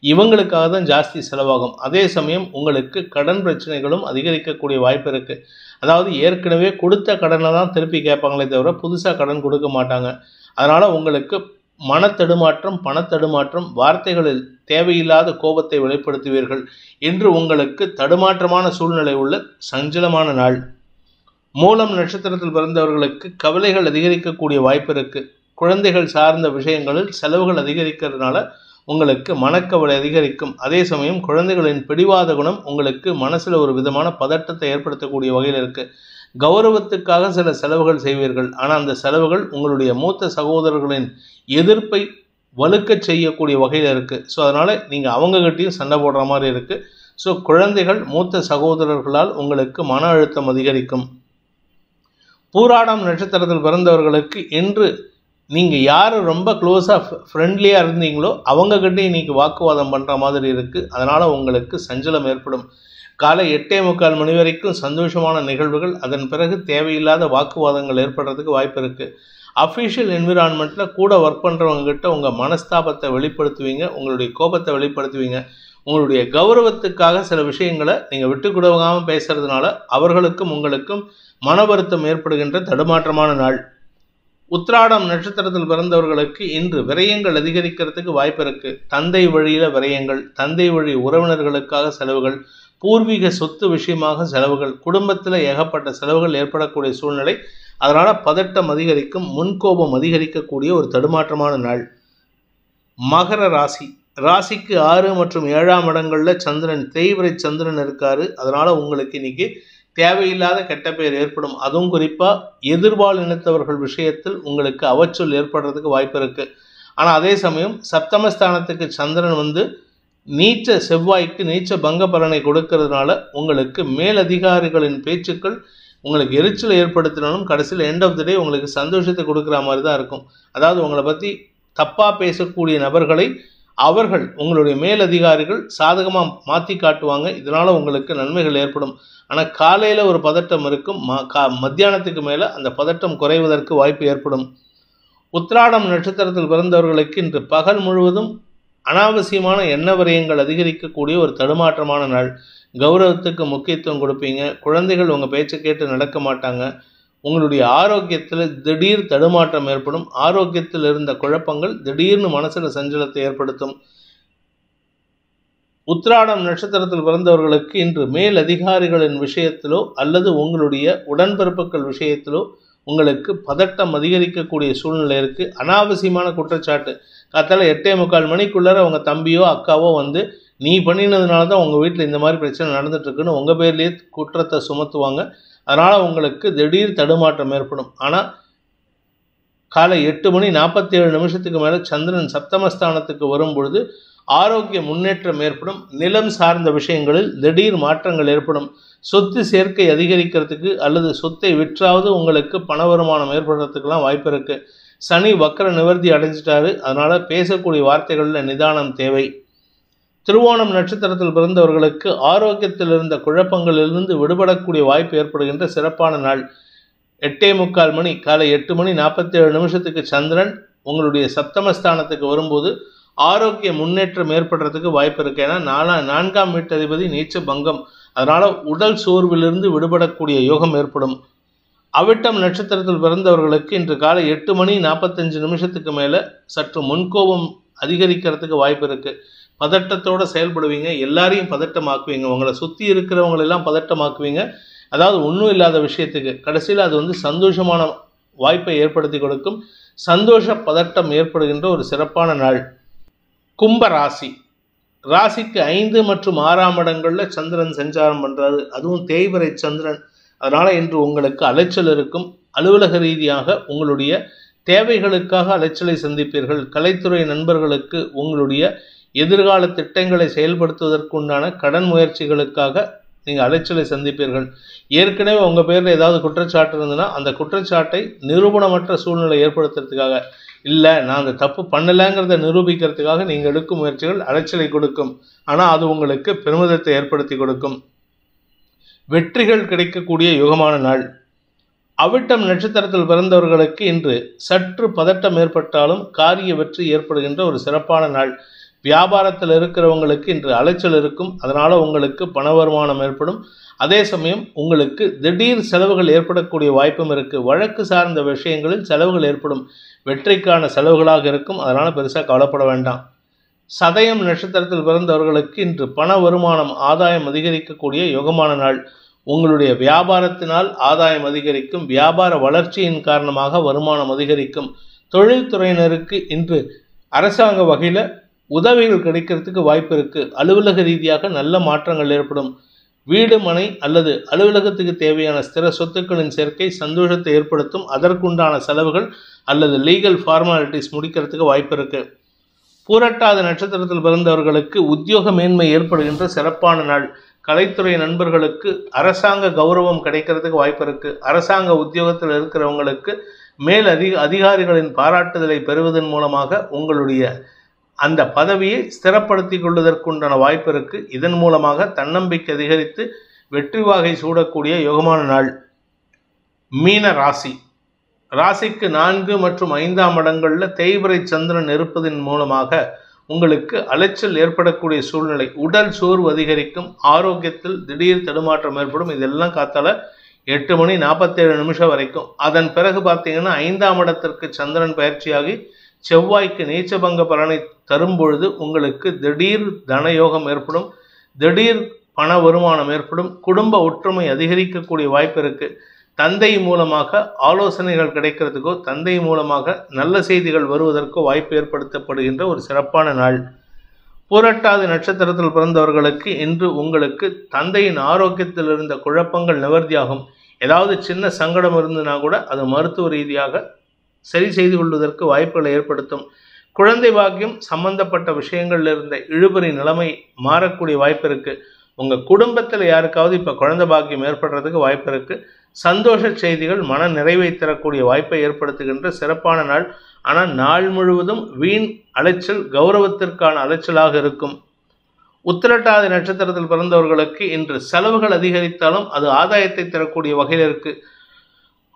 இவங்களுக்காக தான் ஜாஸ்தி செலவாகும். அதே சமயம் உங்களுக்கு கடன் பிரச்சனைகளும் அதிகரிக்கக்கூடிய வாய்ப்பு இருக்குது. அதாவது ஏற்கனவே கொடுத்த கடனை தான் திருப்பி கேட்பாங்களே தவிர புதுசாக கடன் கொடுக்க மாட்டாங்க. அதனால் உங்களுக்கு மனத்தடுமாற்றம், பணத்தடுமாற்றம், வார்த்தைகளில் தேவையில்லாத கோபத்தை வெளிப்படுத்துவீர்கள். இன்று உங்களுக்கு தடுமாற்றமான சூழ்நிலை உள்ள சஞ்சலமான நாள். மூலம் நட்சத்திரத்தில் பிறந்தவர்களுக்கு கவலைகள் அதிகரிக்கக்கூடிய வாய்ப்பு இருக்குது. குழந்தைகள் சார்ந்த விஷயங்களில் செலவுகள் அதிகரிக்கிறதுனால உங்களுக்கு மனக்கவலை அதிகரிக்கும். அதே சமயம் குழந்தைகளின் பிடிவாத குணம் உங்களுக்கு மனசில் ஒரு விதமான பதட்டத்தை ஏற்படுத்தக்கூடிய வகையில் இருக்குது. கௌரவத்துக்காக சில செலவுகள் செய்வீர்கள். ஆனால் அந்த செலவுகள் உங்களுடைய மூத்த சகோதரர்களின் எதிர்ப்பை வலுக்கச் செய்யக்கூடிய வகையில் இருக்குது. ஸோ அதனால் நீங்கள் அவங்ககிட்டையும் சண்டை போடுற மாதிரி இருக்குது. ஸோ குழந்தைகள், மூத்த சகோதரர்களால் உங்களுக்கு மன அழுத்தம் அதிகரிக்கும். பூராடம் நட்சத்திரத்தில் பிறந்தவர்களுக்கு இன்று நீங்கள் யார் ரொம்ப க்ளோஸாக ஃப்ரெண்ட்லியாக இருந்தீங்களோ அவங்கக்கிட்டே இன்றைக்கி வாக்குவாதம் பண்ணுற மாதிரி இருக்குது. அதனால் உங்களுக்கு சஞ்சலம் ஏற்படும். காலை 8:45 வரைக்கும் சந்தோஷமான நிகழ்வுகள், அதன் பிறகு தேவையில்லாத வாக்குவாதங்கள் ஏற்படுறதுக்கு வாய்ப்பு இருக்குது. அஃபிஷியல் என்விரான்மெண்ட்டில் கூட ஒர்க் பண்ணுறவங்ககிட்ட உங்கள் மனஸ்தாபத்தை வெளிப்படுத்துவீங்க, உங்களுடைய கோபத்தை வெளிப்படுத்துவீங்க. உங்களுடைய கௌரவத்துக்காக சில விஷயங்களை நீங்கள் விட்டு கொடுக்காமல் பேசுகிறதுனால அவர்களுக்கும் உங்களுக்கும் மன வருத்தம் ஏற்படுகின்ற தடுமாற்றமான நாள். உத்திராடம் நட்சத்திரத்தில் பிறந்தவர்களுக்கு இன்று விரயங்கள் அதிகரிக்கிறதுக்கு வாய்ப்பு இருக்குது. தந்தை வழியில் விரயங்கள், தந்தை வழி உறவினர்களுக்காக செலவுகள், பூர்வீக சொத்து விஷயமாக செலவுகள், குடும்பத்தில் ஏகப்பட்ட செலவுகள் ஏற்படக்கூடிய சூழ்நிலை. அதனால் பதட்டம் அதிகரிக்கும், முன்கோபம் அதிகரிக்கக்கூடிய ஒரு தடுமாற்றமான நாள். மகர ராசி ராசிக்கு 6 மற்றும் 7ஆம் இடங்களில் சந்திரன், தேய்பிரை சந்திரன் இருக்காரு. அதனால் உங்களுக்கு இன்றைக்கி தேவையில்லாத கெட்ட பெயர் ஏற்படும். அதுவும் குறிப்பாக எதிர்பால் இனத்தவர்கள் விஷயத்தில் உங்களுக்கு அவச்சொல் ஏற்படுறதுக்கு வாய்ப்பு இருக்குது. ஆனால் அதே சமயம் சப்தமஸ்தானத்துக்கு சந்திரன் நீச்ச செவ்வாய்க்கு நீச்ச பங்க பலனை கொடுக்கறதுனால உங்களுக்கு மேலதிகாரிகளின் பேச்சுக்கள் உங்களுக்கு எரிச்சலை ஏற்படுத்தினாலும் கடைசியில் எண்ட் ஆஃப் த டே உங்களுக்கு சந்தோஷத்தை கொடுக்குற மாதிரி தான் இருக்கும். அதாவது உங்களை பற்றி தப்பாக பேசக்கூடிய நபர்களை அவர்கள், உங்களுடைய மேலதிகாரிகள் சாதகமாக மாற்றி காட்டுவாங்க. இதனால் உங்களுக்கு நன்மைகள் ஏற்படும். ஆனால் காலையில் ஒரு பதட்டம் இருக்கும். மத்தியானத்துக்கு மேலே அந்த பதட்டம் குறைவதற்கு வாய்ப்பு ஏற்படும். உத்திராடம் நட்சத்திரத்தில் பிறந்தவர்களுக்கு இன்று பகல் முழுவதும் அனாவசியமான எண்ண விரயங்கள் அதிகரிக்கக்கூடிய ஒரு தடுமாற்றமான நாள். கௌரவத்துக்கு முக்கியத்துவம் கொடுப்பீங்க. குழந்தைகள் உங்கள் பேச்சை கேட்டு நடக்க மாட்டாங்க. உங்களுடைய ஆரோக்கியத்தில் திடீர் தடுமாற்றம் ஏற்படும். ஆரோக்கியத்தில் இருந்த குழப்பங்கள் திடீர்னு மனசில் சஞ்சலத்தை ஏற்படுத்தும். உத்திராடம் நட்சத்திரத்தில் பிறந்தவர்களுக்கு இன்று மேல் அதிகாரிகளின் விஷயத்திலோ அல்லது உங்களுடைய உடன்பிறப்புகள் விஷயத்திலோ உங்களுக்கு பதட்டம் அதிகரிக்கக்கூடிய சூழ்நிலை இருக்குது. அனாவசியமான குற்றச்சாட்டு. காத்தால 8:45 உங்கள் தம்பியோ அக்காவோ நீ பண்ணினதுனால தான் உங்கள் வீட்டில் இந்த மாதிரி பிரச்சனை நடந்துட்டுருக்குன்னு உங்கள் பேர்லேயே குற்றத்தை சுமத்துவாங்க. அதனால் உங்களுக்கு திடீர் தடுமாற்றம் ஏற்படும். ஆனால் காலை 8:47 மேலே சந்திரன் சப்தமஸ்தானத்துக்கு வரும்பொழுது ஆரோக்கிய முன்னேற்றம் ஏற்படும். நிலம் சார்ந்த விஷயங்களில் திடீர் மாற்றங்கள் ஏற்படும். சொத்து சேர்க்கை அதிகரிக்கிறதுக்கு அல்லது சொத்தை விற்றாவது உங்களுக்கு பண வருமானம் ஏற்படுறதுக்கெல்லாம் வாய்ப்பு இருக்குது. சனி வக்கர நிவர்த்தி அடைஞ்சிட்டாரு. அதனால் பேசக்கூடிய வார்த்தைகளில் நிதானம் தேவை. திருவோணம் நட்சத்திரத்தில் பிறந்தவர்களுக்கு ஆரோக்கியத்தில் இருந்த குழப்பங்களிலிருந்து விடுபடக்கூடிய வாய்ப்பு ஏற்படுகின்ற சிறப்பான நாள். 8:45 மணி காலை 8:47 சந்திரன் உங்களுடைய சப்தமஸ்தானத்துக்கு வரும்போது ஆரோக்கிய முன்னேற்றம் ஏற்படுறதுக்கு வாய்ப்பு இருக்கு. ஏன்னா 4ஆம் வீட்டதிபதி நீச்ச பங்கம். அதனால் உடல் சோர்விலிருந்து விடுபடக்கூடிய யோகம் ஏற்படும். அவிட்டம் நட்சத்திரத்தில் பிறந்தவர்களுக்கு இன்று காலை 8:45 மேலே சற்று முன்கோபம் அதிகரிக்கிறதுக்கு வாய்ப்பு இருக்குது. பதட்டத்தோடு செயல்படுவீங்க. எல்லாரையும் பதட்டமாக்குவீங்க. உங்களை சுற்றி இருக்கிறவங்களெல்லாம் பதட்டமாக்குவீங்க. அதாவது ஒன்றும் இல்லாத விஷயத்துக்கு கடைசியில் அது சந்தோஷமான வாய்ப்பை ஏற்படுத்தி கொடுக்கும். சந்தோஷ பதட்டம் ஏற்படுகின்ற ஒரு சிறப்பான நாள். கும்ப ராசி. ராசிக்கு 5 மற்றும் 6ஆம் இடங்களில் சந்திரன் சஞ்சாரம் பண்ணுறாரு. அதுவும் தேய்பிறை சந்திரன். அதனால் இன்று உங்களுக்கு அலைச்சல் இருக்கும். அலுவலக ரீதியாக உங்களுடைய தேவைகளுக்காக அலைச்சலை சந்திப்பீர்கள். கலைத்துறை நண்பர்களுக்கு உங்களுடைய எதிர்கால திட்டங்களை செயல்படுத்துவதற்குண்டான கடன் முயற்சிகளுக்காக நீங்கள் அலைச்சலை சந்திப்பீர்கள். ஏற்கனவே உங்கள் பேரில் ஏதாவது குற்றச்சாட்டு இருந்ததுன்னா அந்த குற்றச்சாட்டை நிரூபணமற்ற சூழ்நிலை ஏற்படுத்துறதுக்காக, இல்லை நான் அந்த தப்பு பண்ணலைங்கிறத நிரூபிக்கிறதுக்காக நீங்கள் எடுக்கும் முயற்சிகள் அலைச்சலை கொடுக்கும். ஆனால் அது உங்களுக்கு பெருமிதத்தை ஏற்படுத்தி கொடுக்கும். வெற்றிகள் கிடைக்கக்கூடிய யுகமான நாள். அவிட்டம் நட்சத்திரத்தில் பிறந்தவர்களுக்கு இன்று சற்று பதட்டம் ஏற்பட்டாலும் காரிய வெற்றி ஏற்படுகின்ற ஒரு சிறப்பான நாள். வியாபாரத்தில் இருக்கிறவங்களுக்கு இன்று அலைச்சல் இருக்கும். அதனால் உங்களுக்கு பண வருமானம் ஏற்படும். அதே சமயம் உங்களுக்கு திடீர் செலவுகள் ஏற்படக்கூடிய வாய்ப்பும் இருக்குது. வழக்கு சார்ந்த விஷயங்களில் செலவுகள் ஏற்படும். வெற்றிக்கான செலவுகளாக இருக்கும். அதனால் பெருசாக கவலைப்பட வேண்டாம். சதயம் நட்சத்திரத்தில் பிறந்தவர்களுக்கு இன்று பண வருமானம் ஆதாயம் அதிகரிக்கக்கூடிய யோகமான நாள். உங்களுடைய வியாபாரத்தினால் ஆதாயம் அதிகரிக்கும். வியாபார வளர்ச்சியின் காரணமாக வருமானம் அதிகரிக்கும். தொழில்துறையினருக்கு இன்று அரசாங்க வகையில் உதவிகள் கிடைக்கிறதுக்கு வாய்ப்பு இருக்குது. அலுவலக ரீதியாக நல்ல மாற்றங்கள் ஏற்படும். வீடு மனை அல்லது அலுவலகத்துக்கு தேவையான ஸ்திர சொத்துக்களின் சேர்க்கை சந்தோஷத்தை ஏற்படுத்தும். அதற்குண்டான செலவுகள் அல்லது லீகல் ஃபார்மாலிட்டிஸ் முடிக்கிறதுக்கு வாய்ப்பு இருக்குது. பூரட்டாத நட்சத்திரத்தில் பிறந்தவர்களுக்கு உத்தியோக மேன்மை ஏற்படுகின்ற சிறப்பான நாள். கலைத்துறை நண்பர்களுக்கு அரசாங்க கௌரவம் கிடைக்கிறதுக்கு வாய்ப்பு இருக்குது. அரசாங்க உத்தியோகத்தில் இருக்கிறவங்களுக்கு மேல் அதிகாரிகளின் பாராட்டுதலை பெறுவதன் மூலமாக உங்களுடைய அந்த பதவியை ஸ்திரப்படுத்தி கொள்வதற்குண்டான வாய்ப்பு இருக்குது. இதன் மூலமாக தன்னம்பிக்கை அதிகரித்து வெற்றி வாகை சூடக்கூடிய யோகமான நாள். மீன ராசி. ராசிக்கு 4 மற்றும் 5ஆம் இடங்களில் தேய்பிறை சந்திரன் இருப்பதன் மூலமாக உங்களுக்கு அலைச்சல் ஏற்படக்கூடிய சூழ்நிலை. உடல் சோர்வு அதிகரிக்கும். ஆரோக்கியத்தில் திடீர் தடுமாற்றம் ஏற்படும். இதெல்லாம் காத்தால 8:47 வரைக்கும். அதன் பிறகு பார்த்தீங்கன்னா 5ஆம் இடத்திற்கு சந்திரன் பயிற்சியாகி செவ்வாய்க்கு நீச்சபங்க பலனை தரும்பொழுது உங்களுக்கு திடீர் தனயோகம் ஏற்படும். திடீர் பண வருமானம் ஏற்படும். குடும்ப ஒற்றுமை அதிகரிக்கக்கூடிய வாய்ப்பு இருக்குது. தந்தை மூலமாக ஆலோசனைகள் கிடைக்கிறதுக்கோ தந்தை மூலமாக நல்ல செய்திகள் வருவதற்கோ வாய்ப்பு ஏற்படுத்தப்படுகின்ற ஒரு சிறப்பான நாள். பூரட்டாதி நட்சத்திரத்தில் பிறந்தவர்களுக்கு இன்று உங்களுக்கு தந்தையின் ஆரோக்கியத்தில் இருந்த குழப்பங்கள் நிவர்த்தியாகும். ஏதாவது சின்ன சங்கடம் இருந்ததுனா கூட அது மருத்துவ ரீதியாக சரி செய்து கொள்வதற்கு வாய்ப்புகளை ஏற்படுத்தும். குழந்தை பாக்கியம் சம்பந்தப்பட்ட விஷயங்கள்ல இருந்த இழுபறி நிலைமை மாறக்கூடிய வாய்ப்பு இருக்குது. உங்கள் குடும்பத்தில் யாருக்காவது இப்போ குழந்தை பாக்கியம் ஏற்படுறதுக்கு வாய்ப்பு இருக்குது. சந்தோஷ செய்திகள் மன நிறைவை தரக்கூடிய வாய்ப்பை ஏற்படுத்துகின்ற சிறப்பான நாள். ஆனால் நாள் முழுவதும் வீண் அலைச்சல் கௌரவத்திற்கான அலைச்சலாக இருக்கும். உத்திரட்டாதி நட்சத்திரத்தில் பிறந்தவர்களுக்கு இன்று செலவுகள் அதிகரித்தாலும் அது ஆதாயத்தை தரக்கூடிய வகையில் இருக்குது.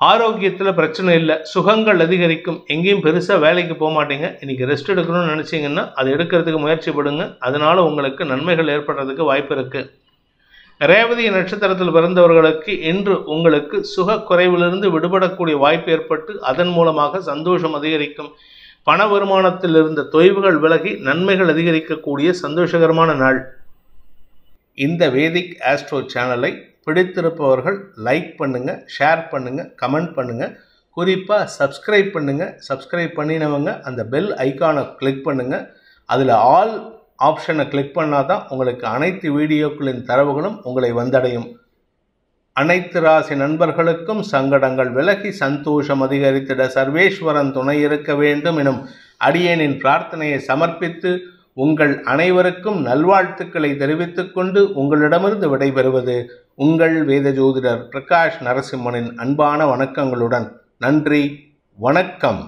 ஆரோக்கியத்தில் பிரச்சனை இல்லை. சுகங்கள் அதிகரிக்கும். எங்கேயும் பெருசாக வேலைக்கு போக மாட்டீங்க. இன்றைக்கி ரெஸ்ட் எடுக்கணும்னு நினச்சிங்கன்னா அது எடுக்கிறதுக்கு முயற்சி படுங்க. அதனால் உங்களுக்கு நன்மைகள் ஏற்படுறதுக்கு வாய்ப்பு இருக்குது. ரேவதி நட்சத்திரத்தில் பிறந்தவர்களுக்கு இன்று உங்களுக்கு சுக குறைவிலிருந்து விடுபடக்கூடிய வாய்ப்பு ஏற்பட்டு அதன் மூலமாக சந்தோஷம் அதிகரிக்கும். பண வருமானத்தில் இருந்த தொய்வுகள் விலகி நன்மைகள் அதிகரிக்கக்கூடிய சந்தோஷகரமான நாள். இந்த வேதிக் ஆஸ்ட்ரோ சேனலை பிடித்திருப்பவர்கள் லைக் பண்ணுங்கள், ஷேர் பண்ணுங்கள், கமெண்ட் பண்ணுங்கள். குறிப்பாக சப்ஸ்கிரைப் பண்ணுங்கள். சப்ஸ்கிரைப் பண்ணினவங்க அந்த பெல் ஐக்கானை கிளிக் பண்ணுங்கள். அதில் ஆல் ஆப்ஷனை கிளிக் பண்ணால் தான் உங்களுக்கு அனைத்து வீடியோக்களின் தரவுகளும் உங்களை வந்தடையும். அனைத்து ராசி நண்பர்களுக்கும் சங்கடங்கள் விலகி சந்தோஷம் அதிகரித்திட சர்வேஸ்வரன் துணை இருக்க வேண்டும் எனும் அடியேனின் பிரார்த்தனையை சமர்ப்பித்து உங்கள் அனைவருக்கும் நல்வாழ்த்துக்களை தெரிவித்துக் கொண்டு உங்களிடமிருந்து விடைபெறுவது உங்கள் வேத ஜோதிடர் பிரகாஷ் நரசிம்மனின் அன்பான வணக்கங்களுடன். நன்றி, வணக்கம்.